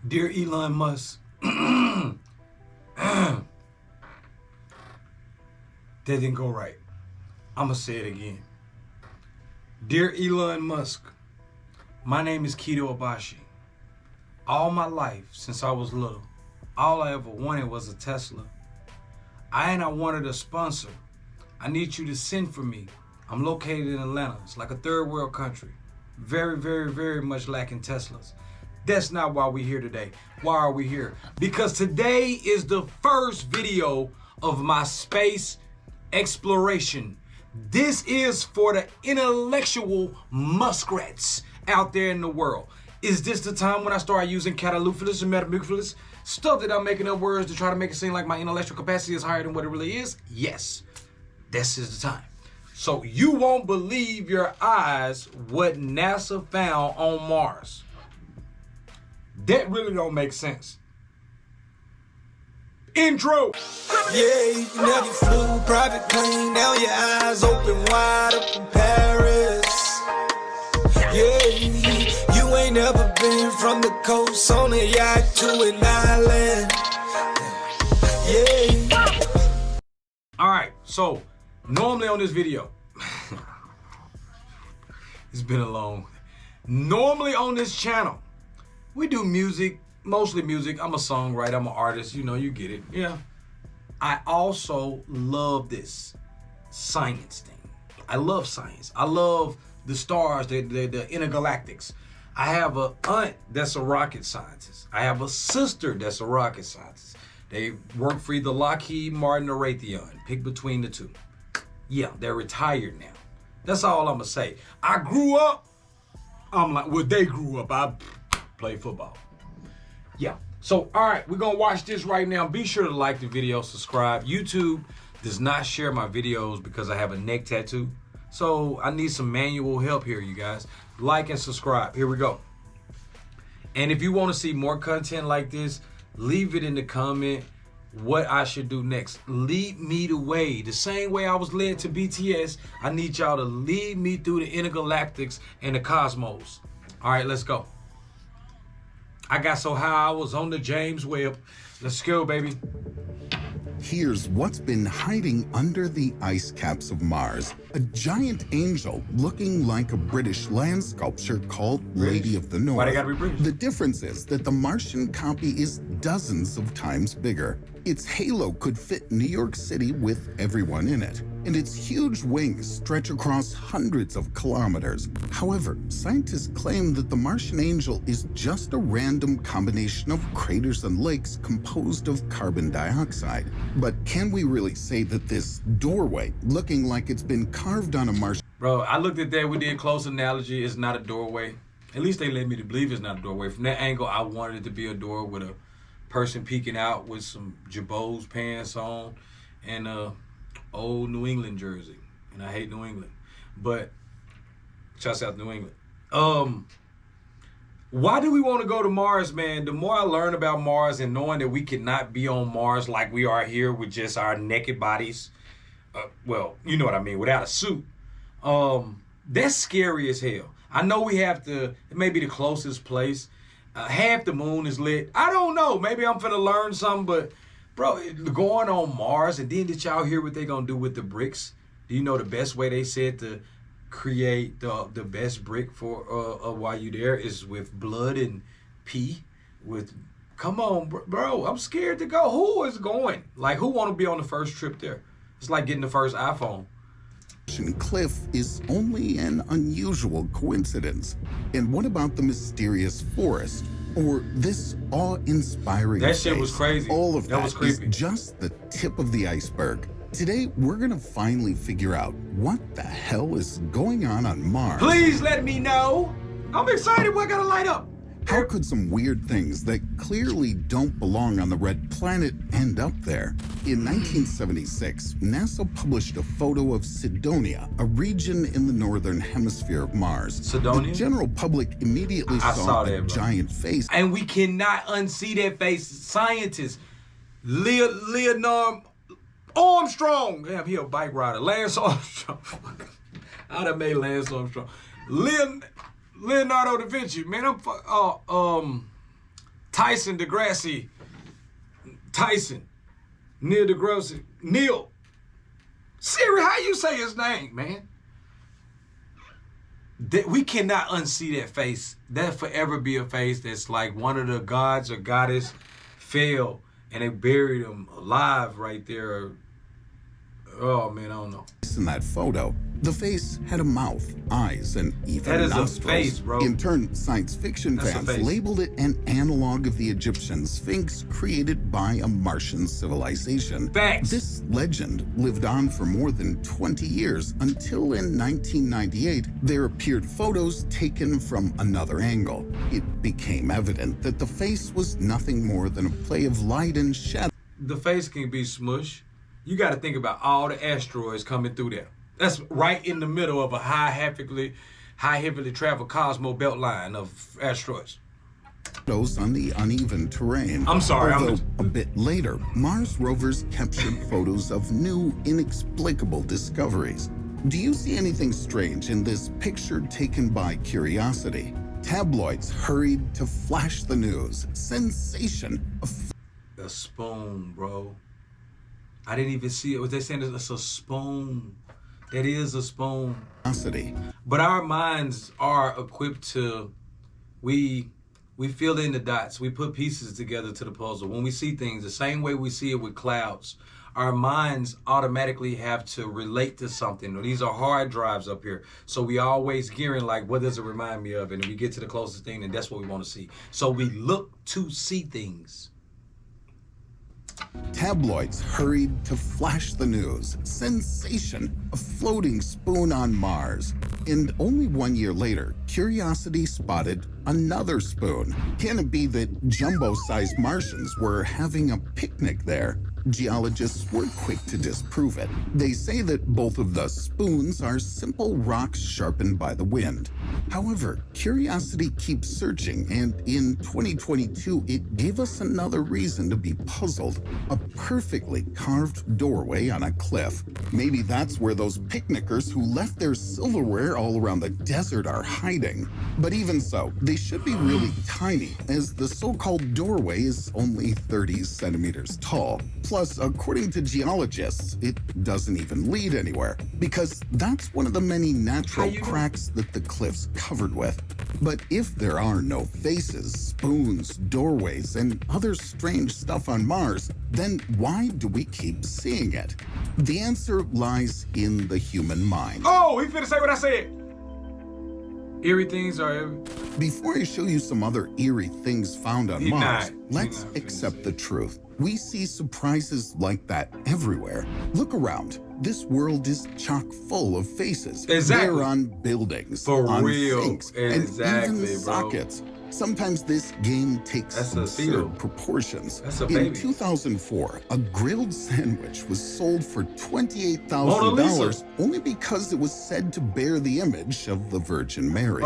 Dear Elon Musk, that didn't go right. I'm going to say it again. Dear Elon Musk, my name is Kito Abashi. All my life, since I was little, all I ever wanted was a Tesla. I wanted a sponsor. I need you to send for me. I'm located in Atlanta. It's like a third world country. Very, very, very much lacking Teslas. That's not why we're here today. Why are we here? Because today is the first video of my space exploration. This is for the intellectual muskrats out there in the world. Is this the time when I start using cataluphilis and metamorphosis? Stuff that I'm making up words to try to make it seem like my intellectual capacity is higher than what it really is? Yes, this is the time. So you won't believe your eyes what NASA found on Mars. That really don't make sense. Intro. Yeah, you never flew private plane, now your eyes open wide up in Paris. Yeah, you ain't never been from the coast on a yacht to an island. Yeah. All right, so normally on this video, it's been a long. Normally on this channel, we do music, mostly music. I'm a songwriter, I'm an artist, you know, you get it. Yeah. I also love this science thing. I love science. I love the stars, the intergalactics. I have an aunt that's a rocket scientist. I have a sister that's a rocket scientist. They work for either Lockheed Martin or Raytheon. Pick between the two. Yeah, they're retired now. That's all I'm gonna say. I grew up, I'm like, well, they grew up. I play football. Yeah. So, all right, we're gonna watch this right now. Be sure to like the video, subscribe. YouTube does not share my videos because I have a neck tattoo. So I need some manual help here, you guys. Like and subscribe. Here we go. And if you want to see more content like this, leave it in the comment what I should do next. Lead me the way. The same way I was led to BTS, I need y'all to lead me through the intergalactics and the cosmos. All right, let's go. I got so high I was on the James Webb. Let's go, baby. Here's what's been hiding under the ice caps of Mars. A giant angel looking like a British land sculpture called Lady of the North. Why they gotta be British? The difference is that the Martian copy is dozens of times bigger. Its halo could fit New York City with everyone in it, and its huge wings stretch across hundreds of kilometers. However, scientists claim that the Martian angel is just a random combination of craters and lakes composed of carbon dioxide. But can we really say that this doorway, looking like it's been carved on a Martian... Bro, I looked at that, we did close analogy. It's not a doorway. At least they led me to believe it's not a doorway. From that angle, I wanted it to be a door with a person peeking out with some Jabot's pants on and old New England jersey. And I hate New England. But shouts out to New England. Why do we want to go to Mars, man? The more I learn about Mars and knowing that we cannot be on Mars like we are here with just our naked bodies, well, you know what I mean, without a suit, that's scary as hell. I know we have to, it may be the closest place. Half the moon is lit. I don't know. Maybe I'm finna learn something, but bro, going on Mars, and then did y'all hear what they gonna do with the bricks? Do you know the best way they said to create the best brick for while you there is with blood and pee? Come on, bro, I'm scared to go. Who is going? Like, who want to be on the first trip there? It's like getting the first iPhone. cliff is only an unusual coincidence. And what about the mysterious forest? Or this awe-inspiring That shit was face? crazy. All of that was is creepy. just the tip of the iceberg. Today, we're gonna finally figure out what the hell is going on Mars. Please let me know. I'm excited. What gotta light up? How could some weird things that clearly don't belong on the red planet end up there? In 1976, NASA published a photo of Cydonia, a region in the northern hemisphere of Mars. Cydonia? The general public immediately saw a giant face. And we cannot unsee that face. Scientists, Leonard Armstrong. Damn, he a bike rider. Lance Armstrong. I'd have made Lance Armstrong. Leonardo da Vinci. Man, Tyson DeGrassi. Tyson. Neil deGrasse. Neil. Siri, how you say his name, man? We cannot unsee that face. That forever be a face that's like one of the gods or goddess fell and they buried him alive right there. Oh man, I don't know. In that photo, the face had a mouth, eyes, and even that is nostrils. A face, bro. In turn, science fiction fans labeled it an analog of the Egyptian Sphinx created by a Martian civilization. Facts. This legend lived on for more than 20 years until in 1998, there appeared photos taken from another angle. It became evident that the face was nothing more than a play of light and shadow. The face can be smush. You got to think about all the asteroids coming through there. That's right in the middle of a heavily traveled cosmo belt line of asteroids. Those on the uneven terrain. I'm sorry. Although a bit later, Mars rovers captured photos of new, inexplicable discoveries. Do you see anything strange in this picture taken by Curiosity? Tabloids hurried to flash the news. Sensation. A spoon, bro. I didn't even see it. Was they saying it's a spoon? That is a spoon. But our minds are equipped to, we fill in the dots. We put pieces together to the puzzle. When we see things, the same way we see it with clouds, our minds automatically have to relate to something. These are hard drives up here. So we always gearing like, what does it remind me of? And we get to the closest thing, and that's what we want to see. So we look to see things. Tabloids hurried to flash the news. Sensation, a floating spoon on Mars. And only 1 year later, Curiosity spotted another spoon. Can it be that jumbo-sized Martians were having a picnic there? Geologists were quick to disprove it. They say that both of the spoons are simple rocks sharpened by the wind. However, Curiosity keeps searching, and in 2022, it gave us another reason to be puzzled. A perfectly carved doorway on a cliff. Maybe that's where those picnickers who left their silverware all around the desert are hiding. But even so, they should be really tiny, as the so-called doorway is only 30 centimeters tall. Plus, according to geologists, it doesn't even lead anywhere, because that's one of the many natural cracks that the cliff's covered with. But if there are no faces, spoons, doorways, and other strange stuff on Mars, then why do we keep seeing it? The answer lies in the human mind. Oh, he finna say what I said. Eerie things are... Before I show you some other eerie things found on Mars, let's accept the truth. We see surprises like that everywhere. Look around. This world is chock full of faces. Exactly. They're on buildings, for on real, sinks, exactly, and even bro. Sometimes Sometimes this game takes absurd proportions. In 2004, a grilled sandwich was sold for $28,000 only because it was said to bear the image of the Virgin Mary.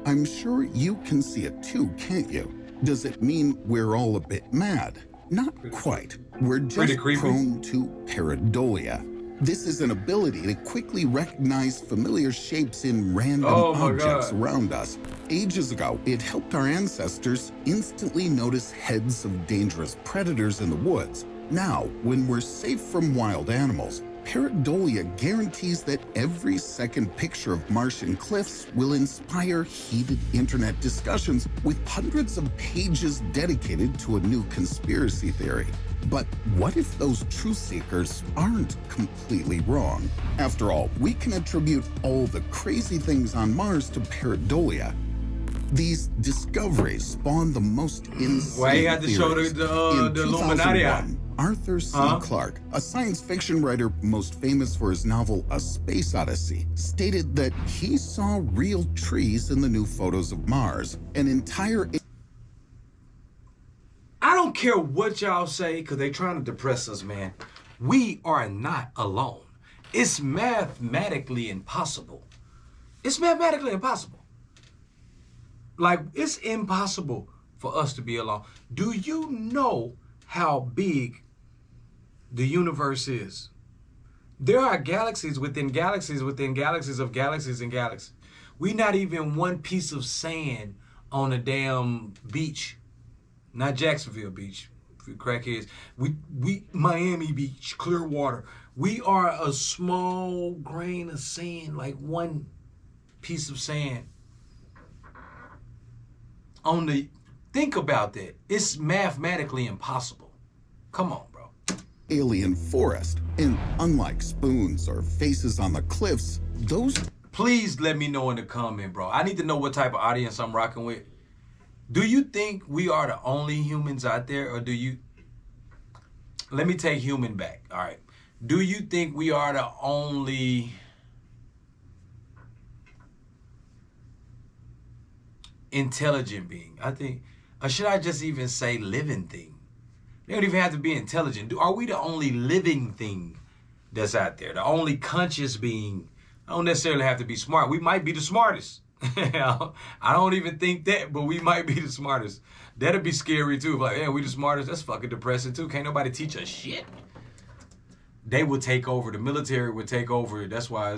I'm sure you can see it too, can't you? Does it mean we're all a bit mad? Not quite. We're just prone to pareidolia. This is an ability to quickly recognize familiar shapes in random objects around us. Ages ago, it helped our ancestors instantly notice heads of dangerous predators in the woods. Now, when we're safe from wild animals, pareidolia guarantees that every second picture of Martian cliffs will inspire heated internet discussions with hundreds of pages dedicated to a new conspiracy theory. But what if those truth seekers aren't completely wrong? After all, we can attribute all the crazy things on Mars to pareidolia. These discoveries spawned the most insane theories. In 2001, Arthur C. Clarke, a science fiction writer most famous for his novel A Space Odyssey, stated that he saw real trees in the new photos of Mars. An entire... I don't care what y'all say, because they trying to depress us, man. We are not alone. It's mathematically impossible. It's mathematically impossible. Like, it's impossible for us to be alone. Do you know how big the universe is? There are galaxies within galaxies within galaxies of galaxies and galaxies. We're not even one piece of sand on a damn beach. Not Jacksonville Beach, for crackheads. We Miami Beach, Clearwater. We are a small grain of sand, like one piece of sand. Think about that. It's mathematically impossible. Come on, bro. Alien forest, and unlike spoons or faces on the cliffs, those... Please let me know in the comment, bro. I need to know what type of audience I'm rocking with. Do you think we are the only humans out there, or do you... Let me take human back, all right. Do you think we are the only intelligent being? I think, or should I just even say living thing? They don't even have to be intelligent. Are we the only living thing that's out there? The only conscious being? I don't necessarily have to be smart. We might be the smartest. I don't even think that, but we might be the smartest. That'd be scary too. Like, yeah, we the smartest. That's fucking depressing too. Can't nobody teach us shit. They would take over. The military would take over. That's why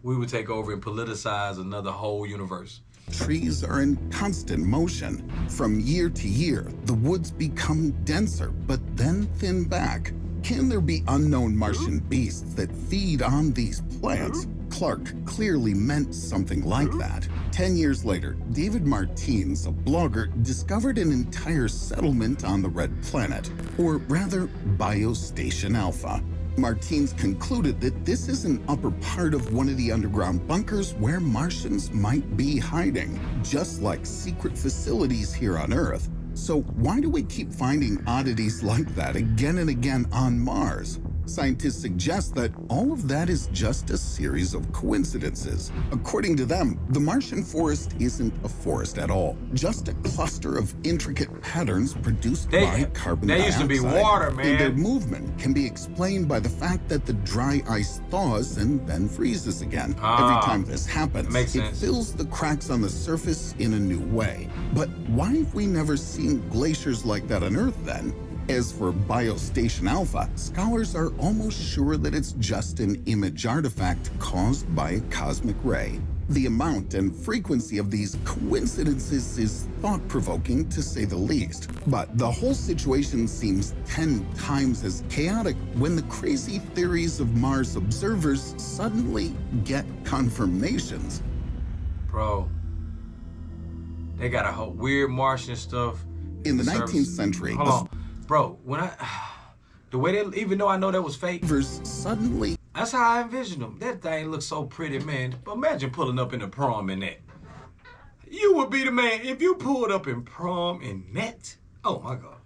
we would take over and politicize another whole universe. Trees are in constant motion. From year to year, the woods become denser, but then thin back. Can there be unknown Martian beasts that feed on these plants? Clark clearly meant something like that. 10 years later, David Martins, a blogger, discovered an entire settlement on the Red Planet, or rather, Biostation Alpha. Martins concluded that this is an upper part of one of the underground bunkers where Martians might be hiding, just like secret facilities here on Earth. So why do we keep finding oddities like that again and again on Mars? Scientists suggest that all of that is just a series of coincidences. According to them, the Martian forest isn't a forest at all, just a cluster of intricate patterns produced by carbon dioxide. There used to be water, man. And their movement can be explained by the fact that the dry ice thaws and then freezes again. Every time this happens, it fills the cracks on the surface in a new way. But why have we never seen glaciers like that on Earth then? As for Biostation Alpha, scholars are almost sure that it's just an image artifact caused by a cosmic ray. The amount and frequency of these coincidences is thought-provoking, to say the least. But the whole situation seems 10 times as chaotic when the crazy theories of Mars observers suddenly get confirmations. Bro, they got a whole weird Martian stuff. In the 19th century... Hold on. Bro, the way they, even though I know that was fake, suddenly... That's how I envisioned them. That thing looks so pretty, man. But imagine pulling up in the prom in that. You would be the man if you pulled up in prom in that. Oh my God.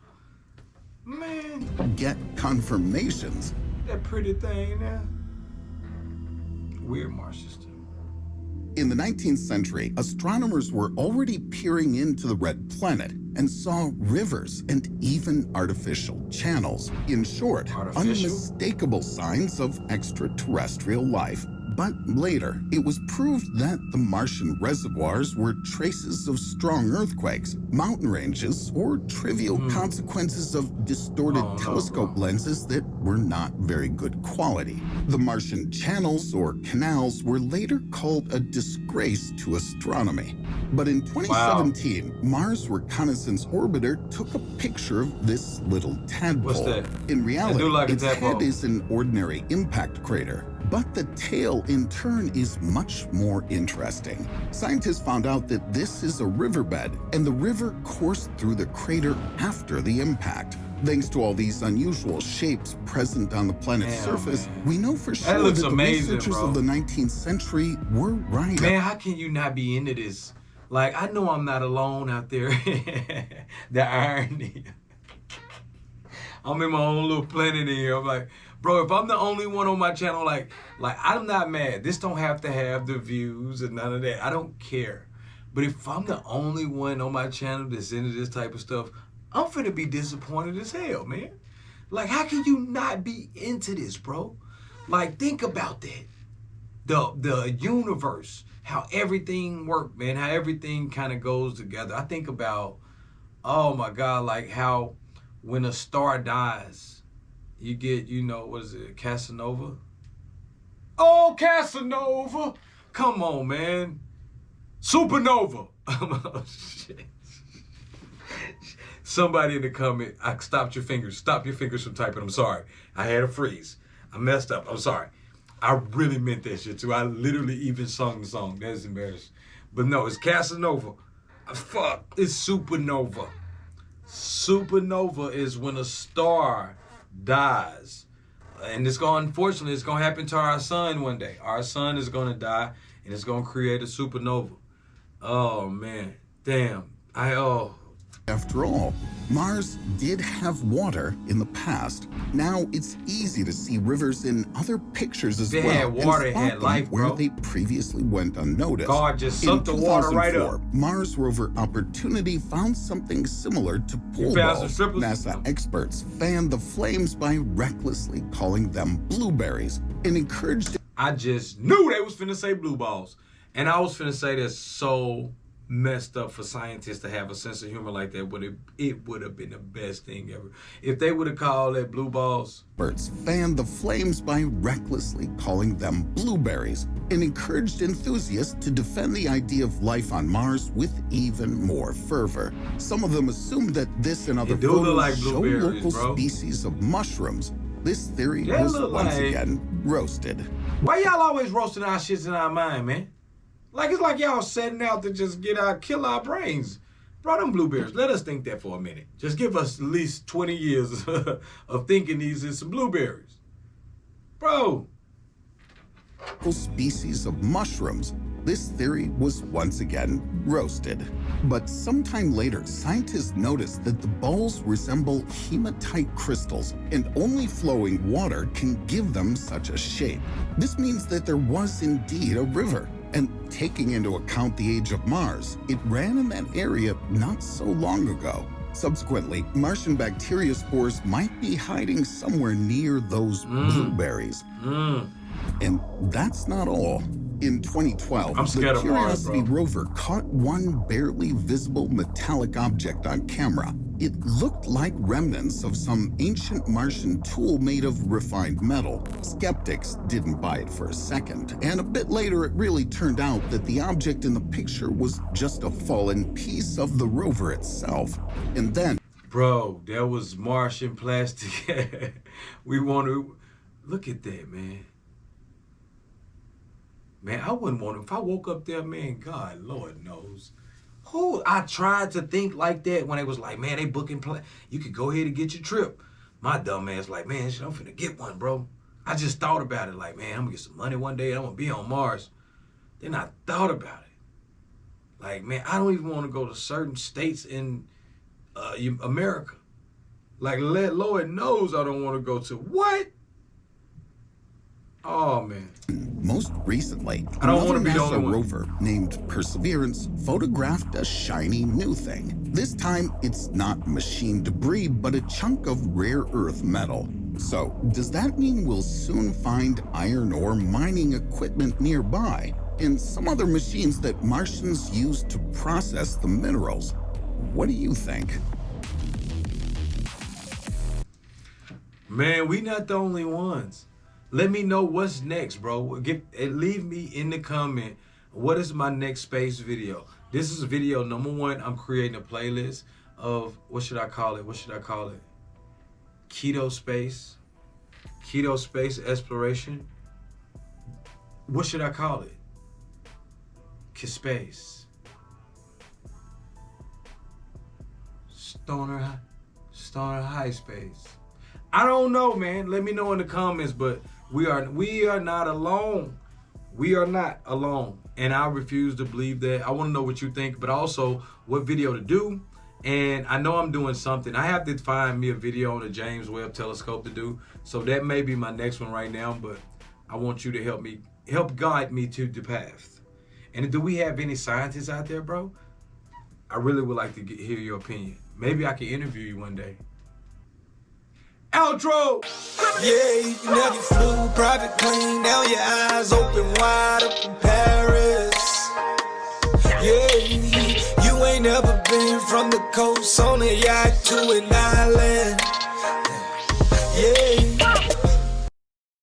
Man. Get confirmations. That pretty thing now. Weird Martian stuff. In the 19th century, astronomers were already peering into the Red Planet and saw rivers and even artificial channels. In short, unmistakable signs of extraterrestrial life. But later, it was proved that the Martian reservoirs were traces of strong earthquakes, mountain ranges, or trivial consequences of distorted telescope lenses that were not very good quality. The Martian channels, or canals, were later called a disgrace to astronomy. But in 2017, Mars Reconnaissance Orbiter took a picture of this little tadpole. What's that? In reality, its tadpole. head is an ordinary impact crater. But the tail, in turn, is much more interesting. Scientists found out that this is a riverbed, and the river coursed through the crater after the impact. Thanks to all these unusual shapes present on the planet's surface, we know for sure that the researchers of the 19th century were right. Man, how can you not be into this? Like, I know I'm not alone out there. The irony. I'm in my own little planet here. I'm like, bro, if I'm the only one on my channel, like I'm not mad. This don't have to have the views and none of that. I don't care. But if I'm the only one on my channel that's into this type of stuff, I'm finna be disappointed as hell, man. Like, how can you not be into this, bro? Like, think about that. The universe, how everything works, man, how everything kind of goes together. I think about, oh my God, like how when a star dies, you get, you know, what is it, Casanova? Oh, Casanova! Come on, man. Supernova. Oh, shit. Somebody in the comment, I stopped your fingers. Stop your fingers from typing. I'm sorry. I had a freeze. I messed up. I'm sorry. I really meant that shit too. I literally even sung the song. That's embarrassing. But no, it's Casanova. Fuck, it's supernova. Supernova is when a star dies. And unfortunately, it's going to happen to our sun one day. Our sun is going to die, and it's going to create a supernova. Oh, man. Damn. After all, Mars did have water in the past. Now it's easy to see rivers in other pictures as They well. had water, and had spot life, them where bro. they previously went unnoticed. God just sucked the water right up. Mars rover Opportunity found something similar to pool balls. NASA experts fanned the flames by recklessly calling them blueberries and encouraged. I just knew they was finna say blue balls. And I was finna say that's so messed up for scientists to have a sense of humor like that. It would have been the best thing ever. If they would have called that blue balls. Experts fanned the flames by recklessly calling them blueberries and encouraged enthusiasts to defend the idea of life on Mars with even more fervor. Some of them assumed that this and other photos like show local species of mushrooms. This theory was once again roasted. Why y'all always roasting our shits in our mind, man? Like, it's like y'all setting out to just kill our brains. Bro, them blueberries, let us think that for a minute. Just give us at least 20 years of thinking these is some blueberries. Bro. Species of mushrooms. This theory was once again roasted. But sometime later, scientists noticed that the balls resemble hematite crystals, and only flowing water can give them such a shape. This means that there was indeed a river. And taking into account the age of Mars, it ran in that area not so long ago. Subsequently, Martian bacteria spores might be hiding somewhere near those blueberries. And that's not all. In 2012, the Curiosity rover caught one barely visible metallic object on camera. It looked like remnants of some ancient Martian tool made of refined metal. Skeptics didn't buy it for a second, and a bit later it really turned out that the object in the picture was just a fallen piece of the rover itself. And then... Bro, that was Martian plastic. We want to... Look at that, man. Man, I wouldn't want to... If I woke up there, man, God, Lord knows. I tried to think like that when they was like, man, they booking you could go ahead and get your trip. My dumb ass like, man, shit, I'm finna get one, bro. I just thought about it like, man, I'm gonna get some money one day and I'm gonna be on Mars. Then I thought about it. Like, man, I don't even want to go to certain states in America. Like, Lord knows I don't want to go to what? Oh, man. Most recently, I don't another want to be the only NASA one. rover named Perseverance photographed a shiny new thing. This time, it's not machine debris, but a chunk of rare earth metal. So, does that mean we'll soon find iron ore mining equipment nearby and some other machines that Martians use to process the minerals? What do you think? Man, we not the only ones. Let me know what's next, bro. Leave me in the comment. What is my next space video? This is video number 1. I'm creating a playlist of, what should I call it? Kito Space Exploration. What should I call it? Space. Stoner High Space. I don't know, man. Let me know in the comments, but we are not alone. We are not alone. And I refuse to believe that. I want to know what you think, but also what video to do. And I know I'm doing something. I have to find me a video on the James Webb Telescope to do. So that may be my next one right now, but I want you to help guide me to the path. And do we have any scientists out there, bro? I really would like to hear your opinion. Maybe I can interview you one day. Outro! Yeah, you never flew private plane, now your eyes open wide up in Paris. Yeah, you ain't never been from the coast on a yacht to an island.